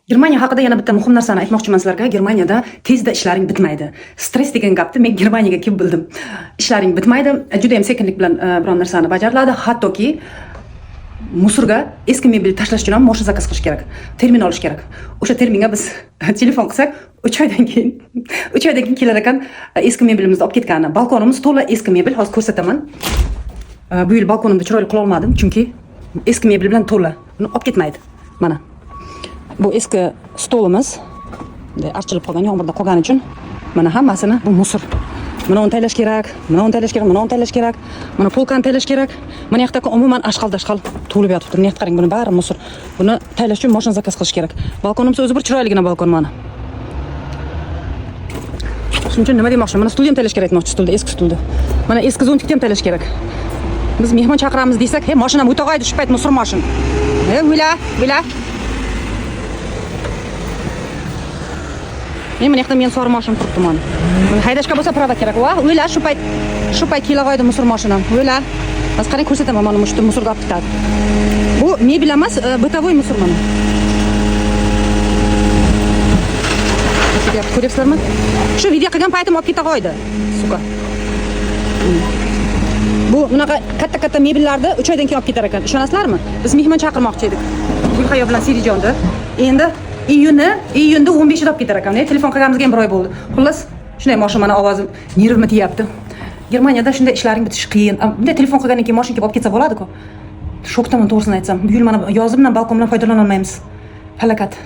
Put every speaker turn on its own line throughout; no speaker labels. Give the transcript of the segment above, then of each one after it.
Germaniya haqida yana bitta muhim narsani aytmoqchiman sizlarga. Germaniyada tezda ishlaring bitmaydi. Stress degan gapni men Germaniyaga kelib bildim. Ishlaring bitmaydi, juda ham sekinlik bilan biron narsani bajariladi. Hattoki musorga eski mebel tashlash uchun ham mashina zakaz qilish kerak. Termin olish kerak. O'sha terminga biz telefon qilsak, 3 oydan keyin kelar ekan eski mebelimizni olib ketgani. Balkonimiz to'la eski mebel, hozir ko'rsataman. Bu yil balkonimni chiroyli qila olmadim, chunki eski mebel bilan to'la. Buni olib ketmaydi. Mana. Bu eski stolimiz. Archilib qolgan, yomg'irda qolgani uchun mana hammasini bu musor. Mana uni taylash kerak, mana uni taylash kerak, mana uni taylash kerak, mana polkani taylash kerak. Mana yoqdagi umuman ashqal-dashqal to'lib yotibdi. Neft qarang, buni bari musor. Buni taylash uchun mashina zakaz qilish kerak. Balkonimiz o'zi bir chiroyligina balkon mana. Shuning uchun nima demoqchiman? Mana stulni ham taylash kerak aytmoqchi, stulda, eski stulda. Mana eski zontikni ham taylash kerak. Biz mehmon chaqiramiz desak, "Hey, mashinam o'ta qo'ydi, shu payt musor mashin." Vila. Men yoqda men sori mashin turibdi mana. Haydashga bo'lsa prava kerak. Va, o'yla shu payt kela qo'ydi musor mashinam. O'yla. Biz qarang ko'rsataman mana shu musorga olib ketadi. Bu mebel emas, bытовой musor mana. Ko'ryapsizlarmi? Shu video qilgan paytim olib keta qo'ydi. Suka. Bu bunaqa katta mebellarni 3 oydan keyin olib ketar ekan. Ishonasizlarmi? Biz mehmon chaqirmoqchi edik. Gulhayo bilan Sirijonda. Endi iyunda 15-da olib ketar ekan. Telefon qilganimizga ham bir oy bo'ldi. Xullas, shunday mashina mana ovozim nervimni tiyapti. Germaniyada shunday ishlaring bitishi qiyin. Bunday telefon qilgandan keyin mashina kelib olib ketsa bo'ladi-ku. Shokdaman to'g'risini aytsam. Bu yil mana yozimdan balkondan foydalana olmaymiz. Falokat.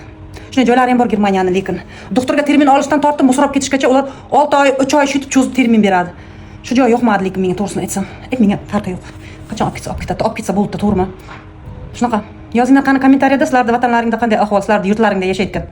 Shunday joylari ham bor Germaniyani, lekin doktorga termin olishdan tortib musor olib ketishgacha ular 6 oy, 3 oy shutib cho'zib termin beradi. Shu joy yo'qmadi, lekin menga to'g'risini aytsam. Menga farqi yo'q. Qachon olib ketsa bo'ldi, to'g'rimi? Shunaqa. Yozinglar qani kommentariyada sizlarda vatanlaringda qanday ahvol, sizlarda yurtlaringda yashayotgan.